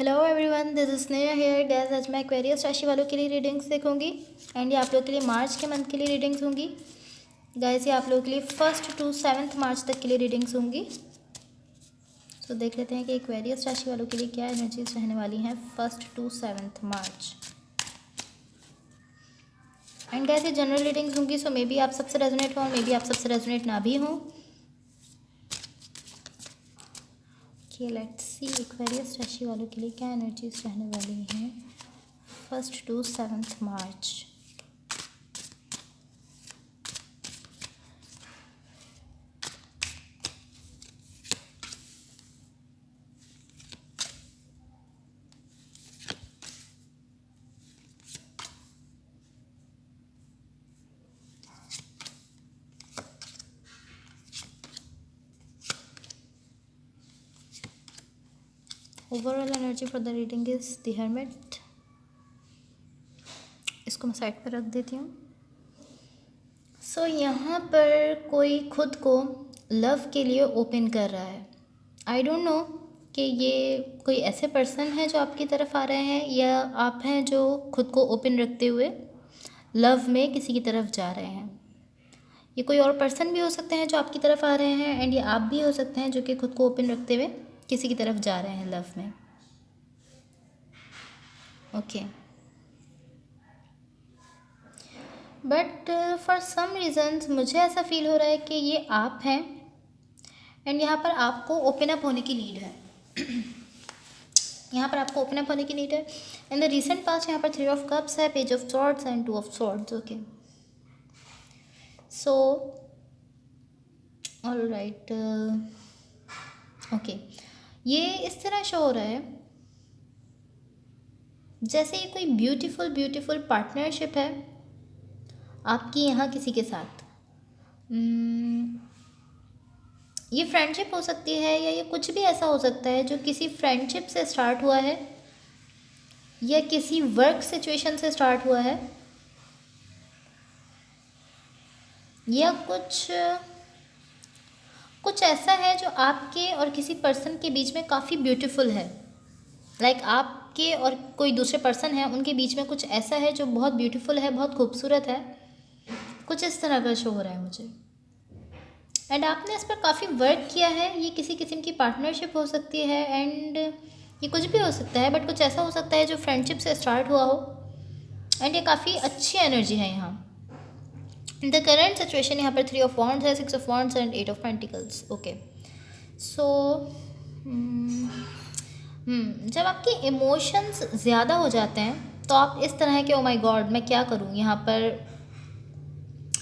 Hello everyone, this is Sneha here guys. आज मैं Aquarius राशि वालों के लिए रीडिंग्स देखूंगी एंड ये आप लोगों के लिए मार्च के मंथ के लिए रीडिंग्स होंगी। गाइस ये आप लोगों के लिए 1 to 7 मार्च तक के लिए रीडिंग्स होंगी। सो देख लेते हैं कि एक्वेरियस राशि वालों के लिए क्या एनर्जीज रहने वाली हैं 1 to 7 मार्च। एंड गाइस ये जनरल रीडिंग्स होंगी, सो मे बी आप सबसे रेजोनेट हो और मे बी आप सबसे रेजोनेट ना भी हो। लेट्स सी एक्वेरियस राशि वालों के लिए क्या एनर्जीज रहने वाली हैं 1 to 7 March. Overall energy for the reading is the hermit. इसको मैं साइड पर रख देती हूँ। सो यहाँ पर कोई खुद को लव के लिए ओपन कर रहा है। आई डोंट नो कि ये कोई ऐसे पर्सन है जो आपकी तरफ आ रहे हैं या आप हैं जो खुद को ओपन रखते हुए लव में किसी की तरफ जा रहे हैं। ये कोई और पर्सन भी हो सकते हैं जो आपकी तरफ आ रहे हैं एंड ये आप भी हो सकते हैं जो कि खुद को ओपन रखते हुए किसी की तरफ जा रहे हैं लव में। Okay, but for some reasons मुझे ऐसा फील हो रहा है कि ये आप हैं एंड यहाँ पर आपको ओपन अप होने की नीड है। यहाँ पर आपको ओपन अप होने की नीड है। इन द रिसेंट पास्ट यहाँ पर 3 ऑफ कप्स है, page of swords and 2 of swords. Okay, so all right. Okay, ये इस तरह शो हो रहा है जैसे ये कोई ब्यूटीफुल पार्टनरशिप है आपकी यहाँ किसी के साथ। ये फ्रेंडशिप हो सकती है या ये कुछ भी ऐसा हो सकता है जो किसी फ्रेंडशिप से स्टार्ट हुआ है या किसी वर्क सिचुएशन से स्टार्ट हुआ है या कुछ ऐसा है जो आपके और किसी पर्सन के बीच में काफ़ी ब्यूटीफुल है। लाइक आपके और कोई दूसरे पर्सन है, उनके बीच में कुछ ऐसा है जो बहुत ब्यूटीफुल है, बहुत खूबसूरत है। कुछ इस तरह का शो हो रहा है मुझे एंड आपने इस पर काफ़ी वर्क किया है। ये किसी किस्म की पार्टनरशिप हो सकती है एंड ये कुछ भी हो सकता है, बट कुछ ऐसा हो सकता है जो फ्रेंडशिप से स्टार्ट हुआ हो एंड ये काफ़ी अच्छी एनर्जी है यहाँ। द करेंट सिचुएशन यहाँ पर 3 ऑफ वॉन्ड्स है, 6 of wands and 8 of pentacles. Okay, so जब आपके इमोशंस ज़्यादा हो जाते हैं तो आप इस तरह है कि ओ माय गॉड मैं क्या करूँ यहाँ पर।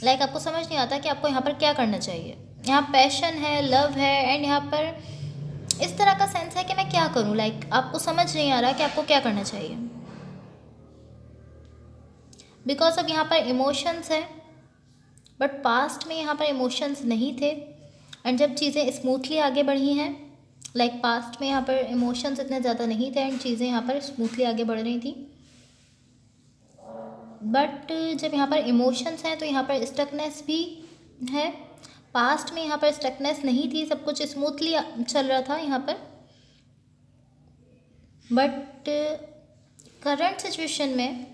लाइक आपको समझ नहीं आता कि आपको यहाँ पर क्या करना चाहिए। यहाँ पैशन है, लव है एंड यहाँ पर इस तरह का सेंस है कि मैं क्या करूँ। लाइक आपको समझ नहीं आ रहा कि आपको क्या करना चाहिए बिकॉज अब यहाँ पर इमोशंस है, बट पास्ट में यहाँ पर इमोशंस नहीं थे एंड जब चीज़ें स्मूथली आगे बढ़ी हैं, लाइक पास्ट में यहाँ पर इमोशंस इतने ज़्यादा नहीं थे एंड चीज़ें यहाँ पर स्मूथली आगे बढ़ रही थी। बट जब यहाँ पर इमोशंस हैं तो यहाँ पर स्टकनेस भी है। पास्ट में यहाँ पर स्टकनेस नहीं थी, सब कुछ स्मूथली चल रहा था यहाँ पर। बट करंट सिचुएशन में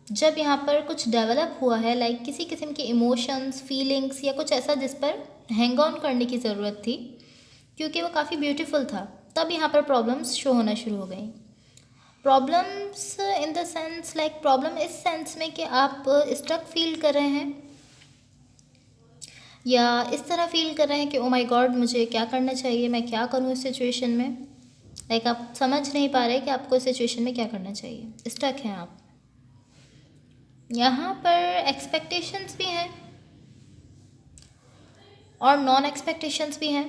जब यहाँ पर कुछ डेवलप हुआ है, लाइक किसी किस्म के इमोशंस, फीलिंग्स या कुछ ऐसा जिस पर हैंग ऑन करने की ज़रूरत थी क्योंकि वो काफ़ी ब्यूटीफुल था, तब यहाँ पर प्रॉब्लम्स शो होना शुरू हो गई। Problems in the sense, like problem इस सेंस में कि आप स्ट्रक फील कर रहे हैं या इस तरह फील कर रहे हैं कि ओ माय गॉड मुझे क्या करना चाहिए, मैं क्या करूँ इस सिचुएशन में। लाइक आप समझ नहीं पा रहे कि आपको इस सिचुएशन में क्या करना चाहिए, स्टक हैं आप। यहाँ पर एक्सपेक्टेशंस भी हैं और नॉन एक्सपेक्टेशंस भी हैं,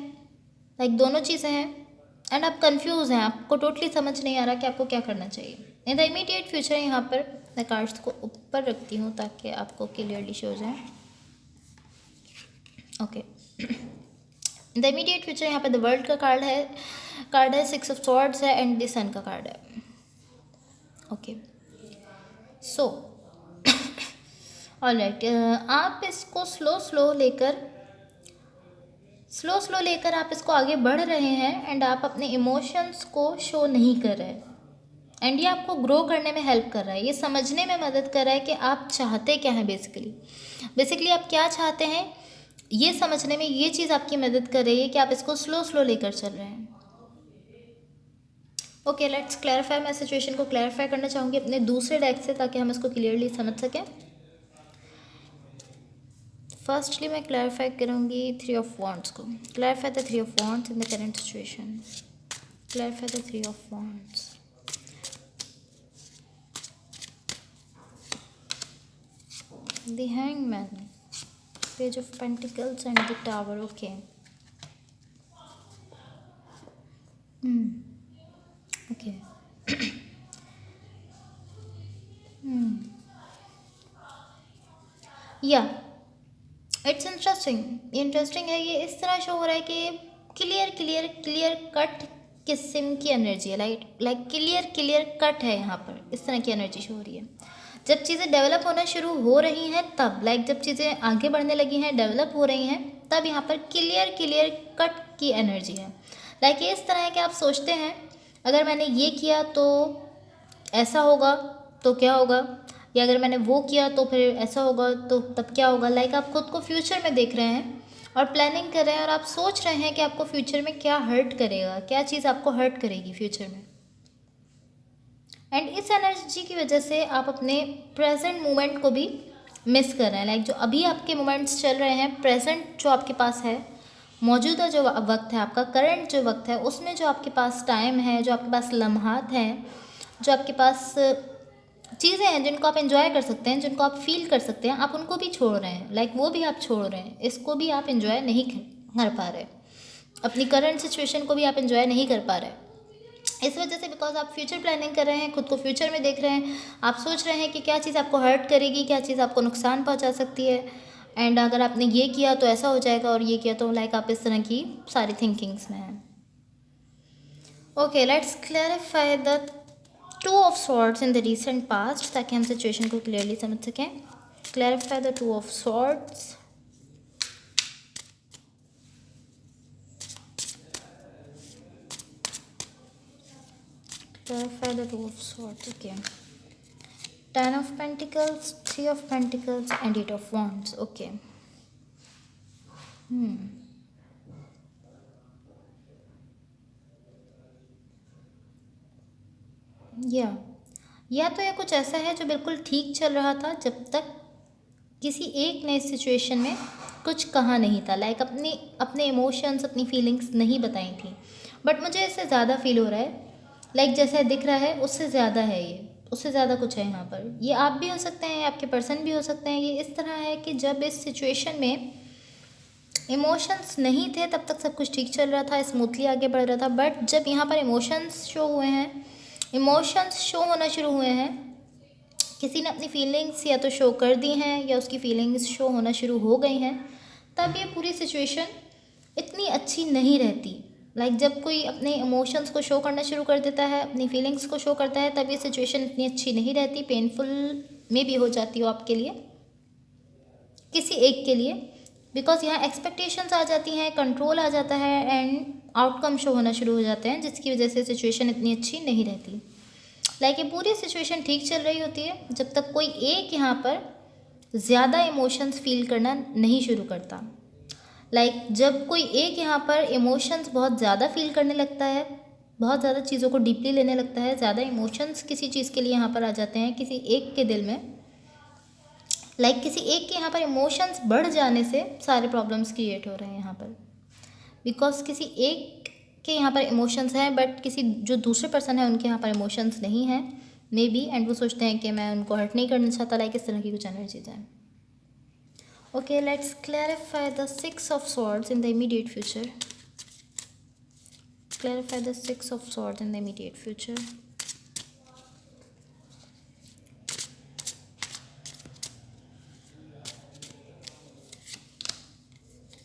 लाइक दोनों चीज़ें हैं एंड आप कंफ्यूज हैं, आपको टोटली समझ नहीं आ रहा कि आपको क्या करना चाहिए। इन द इमीडिएट फ्यूचर यहाँ पर मैं कार्ड्स को ऊपर रखती हूँ ताकि आपको क्लियरली शो हो जाए। Okay, in the immediate future यहाँ पर द वर्ल्ड का कार्ड है 6 ऑफ सॉर्ड्स है एंड द सन का कार्ड है। ओके, सो ऑलराइट, आप इसको स्लो लेकर आप इसको आगे बढ़ रहे हैं एंड आप अपने इमोशंस को शो नहीं कर रहे। एंड ये आपको ग्रो करने में हेल्प कर रहा है, ये समझने में मदद कर रहा है कि आप चाहते क्या हैं। बेसिकली आप क्या चाहते हैं ये समझने में ये चीज़ आपकी मदद कर रही है कि आप इसको स्लो स्लो लेकर चल रहे हैं। Okay, let's clarify. मैं सिचुएशन को क्लैरिफाई करना चाहूँगी अपने दूसरे डेक से, ताकि हम इसको क्लियरली समझ सकें। फर्स्टली मैं क्लैरिफाई करूँगी 3 ऑफ वॉन्ड्स को। Clarify the 3 of wands in the current situation. Clarify the 3 of wands. The Hangman, Page of Pentacles and the Tower. Okay. Okay. या इट्स इंटरेस्टिंग है। ये इस तरह शो हो रहा है कि क्लियर कट किस्म की एनर्जी है। लाइक क्लियर कट है यहाँ पर, इस तरह की एनर्जी शो हो रही है। जब चीज़ें डेवलप होना शुरू हो रही हैं तब, जब चीज़ें आगे बढ़ने लगी हैं, डेवलप हो रही हैं, तब यहाँ पर क्लियर कट की एनर्जी है। ये इस तरह है कि आप सोचते हैं अगर मैंने ये किया तो ऐसा होगा तो क्या होगा, या अगर मैंने वो किया तो फिर ऐसा होगा तो तब क्या होगा। आप खुद को फ्यूचर में देख रहे हैं और प्लानिंग कर रहे हैं, और आप सोच रहे हैं कि आपको फ्यूचर में क्या हर्ट करेगा, क्या चीज़ आपको हर्ट करेगी फ्यूचर में। एंड इस एनर्जी की वजह से आप अपने प्रेजेंट मोमेंट को भी मिस कर रहे हैं। जो अभी आपके मोमेंट्स चल रहे हैं, प्रेजेंट जो आपके पास है, मौजूदा जो वक्त है आपका, करंट जो वक्त है, उसमें जो आपके पास टाइम है, जो आपके पास लम्हात हैं, जो आपके पास चीज़ें हैं जिनको आप एंजॉय कर सकते हैं, जिनको आप फील कर सकते हैं, आप उनको भी छोड़ रहे हैं। वो भी आप छोड़ रहे हैं, इसको भी आप एंजॉय नहीं कर पा रहे, अपनी करंट सिचुएशन को भी आप एंजॉय नहीं कर पा रहे। इस वजह से, बिकॉज आप फ्यूचर प्लानिंग कर रहे हैं, खुद को फ्यूचर में देख रहे हैं, आप सोच रहे हैं कि क्या चीज़ आपको हर्ट करेगी, क्या चीज़ आपको नुकसान पहुंचा सकती है, एंड अगर आपने ये किया तो ऐसा हो जाएगा, और ये किया तो आप इस तरह की सारी थिंकिंग्स में हैं। Okay, let's clarify the 2 of swords in the recent past, ताकि हम सिचुएशन को क्लियरली समझ सकें। Clarify the 2 of swords. Clarify the 2 of swords. Okay. 10 of Pentacles, 3 of Pentacles and 8 of Wands. Okay. या तो ये कुछ ऐसा है जो बिल्कुल ठीक चल रहा था जब तक किसी एक नए सिचुएशन में कुछ कहा नहीं था, अपने इमोशंस, अपनी फीलिंग्स नहीं बताई थी, बट मुझे इससे ज़्यादा फील हो रहा है, जैसा दिख रहा है उससे ज़्यादा है, ये उससे ज़्यादा कुछ है यहाँ पर। ये आप भी हो सकते हैं, आपके पर्सन भी हो सकते हैं। ये इस तरह है कि जब इस सिचुएशन में इमोशंस नहीं थे तब तक सब कुछ ठीक चल रहा था, स्मूथली आगे बढ़ रहा था, बट जब यहाँ पर इमोशंस शो हुए हैं, इमोशंस शो होना शुरू हुए हैं, किसी ने अपनी फीलिंग्स या तो शो कर दी हैं या उसकी फीलिंग्स शो होना शुरू हो गई हैं, तब ये पूरी सिचुएशन इतनी अच्छी नहीं रहती। जब कोई अपने इमोशंस को शो करना शुरू कर देता है, अपनी फीलिंग्स को शो करता है, तब ये सिचुएशन इतनी अच्छी नहीं रहती, पेनफुल में भी हो जाती हो आपके लिए, किसी एक के लिए, बिकॉज यहाँ एक्सपेक्टेशंस आ जाती हैं, कंट्रोल आ जाता है, एंड आउटकम शो होना शुरू हो जाते हैं, जिसकी वजह से सिचुएशन इतनी अच्छी नहीं रहती। ये पूरी सिचुएशन ठीक चल रही होती है जब तक कोई एक यहाँ पर ज़्यादा इमोशंस फील करना नहीं शुरू करता। जब कोई एक यहाँ पर इमोशंस बहुत ज़्यादा फील करने लगता है, बहुत ज़्यादा चीज़ों को डीपली लेने लगता है, ज़्यादा इमोशंस किसी चीज़ के लिए यहाँ पर आ जाते हैं किसी एक के दिल में, किसी एक के यहाँ पर इमोशंस बढ़ जाने से सारे प्रॉब्लम्स क्रिएट हो रहे हैं यहाँ पर, बिकॉज किसी एक के यहाँ पर इमोशंस हैं, बट किसी जो दूसरे पर्सन है उनके यहाँ पर इमोशंस नहीं हैं मे बी, एंड वो सोचते हैं कि मैं उनको हर्ट नहीं करना चाहता, इस तरह की कुछ एनर्जीज हैं। Okay, let's clarify the 6 of Swords in the immediate future. Clarify the 6 of Swords in the immediate future.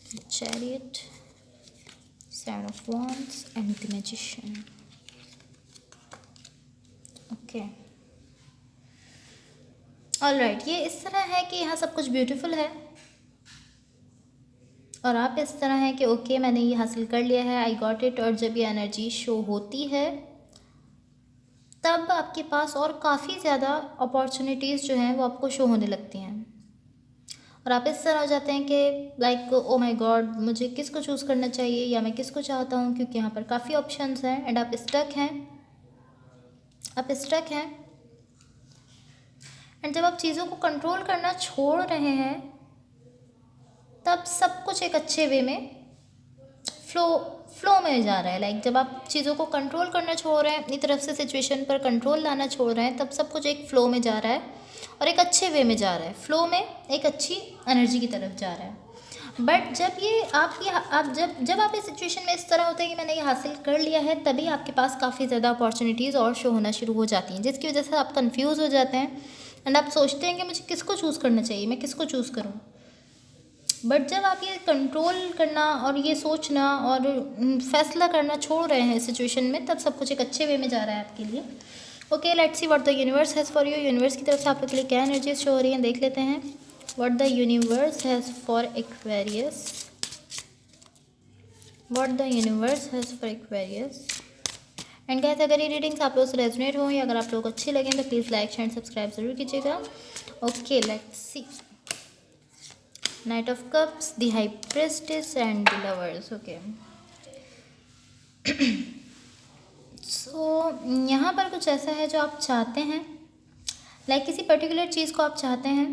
The Chariot, 7 of Wands and the Magician. Okay. Alright, ये इस तरह है कि यहाँ सब कुछ ब्यूटीफुल है और आप इस तरह हैं कि ओके मैंने ये हासिल कर लिया है, आई गॉट इट। और जब ये एनर्जी शो होती है तब आपके पास और काफ़ी ज़्यादा अपॉर्चुनिटीज़ जो हैं वो आपको शो होने लगती हैं, और आप इस तरह हो जाते हैं कि लाइक ओ माय गॉड, मुझे किसको चूज़ करना चाहिए या मैं किसको चाहता हूँ, क्योंकि यहाँ पर काफ़ी ऑप्शंस हैं एंड आप स्टक हैं, आप स्टक हैं। एंड जब आप चीज़ों को कंट्रोल करना छोड़ रहे हैं तब सब कुछ एक अच्छे वे में फ्लो फ्लो में जा रहा है। लाइक जब आप चीज़ों को कंट्रोल करना छोड़ रहे हैं, अपनी तरफ से सिचुएशन पर कंट्रोल लाना छोड़ रहे हैं, तब सब कुछ एक फ़्लो में जा रहा है और एक अच्छे वे में जा रहा है, फ़्लो में एक अच्छी एनर्जी की तरफ जा रहा है। बट जब ये आप जब आप इस सिचुएशन में इस तरह होते हैं कि मैंने ये हासिल कर लिया है, तभी आपके पास काफ़ी ज़्यादा अपॉर्चुनिटीज़ और शो होना शुरू हो जाती हैं, जिसकी वजह से आप कन्फ्यूज़ हो जाते हैं एंड आप सोचते हैं कि मुझे किसको चूज़ करना चाहिए, मैं किसको चूज़ करूँ। बट जब आप ये कंट्रोल करना और ये सोचना और फैसला करना छोड़ रहे हैं सिचुएशन में, तब सब कुछ एक अच्छे वे में जा रहा है आपके लिए। Okay, let's see what the universe has for you. Universe की तरफ से आप लोग के लिए क्या एनर्जीज शो हो रही हैं, देख लेते हैं। What the universe has for Aquarius, what the universe has for Aquarius. And guys, अगर ये रीडिंग्स आप लोगों से रेजोनेट हो या अगर आप लोगों को अच्छी लगें तो प्लीज़ लाइक शेयर सब्सक्राइब ज़रूर कीजिएगा। Okay, let's see. Knight of Cups, the High Priestess and the Lovers. Okay. So यहाँ पर कुछ ऐसा है जो आप चाहते हैं, लाइक किसी पर्टिकुलर चीज़ को आप चाहते हैं।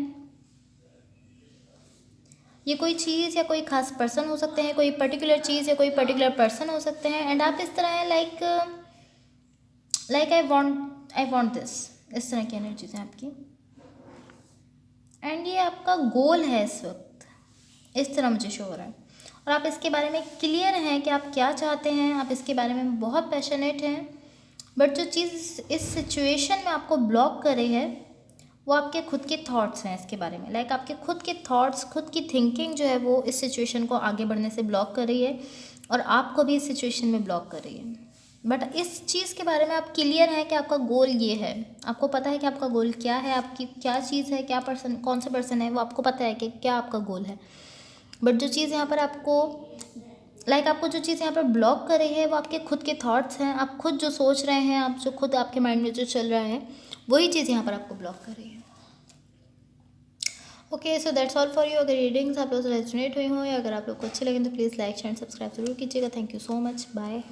ये कोई चीज़ या कोई खास पर्सन हो सकते हैं, कोई पर्टिकुलर चीज़ या कोई पर्टिकुलर पर्सन हो सकते हैं। एंड आप इस तरह हैं लाइक आई वॉन्ट दिस, इस तरह की एनर्जीज हैं आपकी। एंड ये आपका गोल है इस वक्त, इस तरह मुझे शो हो रहा है, और आप इसके बारे में क्लियर हैं कि आप क्या चाहते हैं, आप इसके बारे में बहुत पैशनेट हैं। बट जो चीज़ इस सिचुएशन में आपको ब्लॉक कर रही है वो आपके खुद के थॉट्स हैं इसके बारे में। लाइक आपके खुद के थॉट्स, खुद की थिंकिंग जो है वो इस सिचुएशन को आगे बढ़ने से ब्लॉक कर रही है और आपको भी इस सिचुएशन में ब्लॉक कर रही है। बट इस चीज़ के बारे में आप क्लियर हैं कि आपका गोल ये है, आपको पता है कि आपका गोल क्या है, आपकी क्या चीज़ है, क्या पर्सन, कौन सा पर्सन है, वो आपको पता है कि क्या आपका गोल है। बट जो चीज़ यहाँ पर आपको आपको जो चीज़ यहाँ पर ब्लॉक कर रही है वो आपके खुद के थॉट्स हैं, आप खुद जो सोच रहे हैं, आप जो खुद आपके माइंड में जो चल रहा है वही चीज़ यहाँ पर आपको ब्लॉक कर रही है। Okay, so that's all for you. अगर रीडिंग्स आप लोग से रेजोनेट हुई हो या अगर आप लोग को अच्छी लगे तो प्लीज़ लाइक शेयर सब्सक्राइब जरूर कीजिएगा। Thank you so much, bye.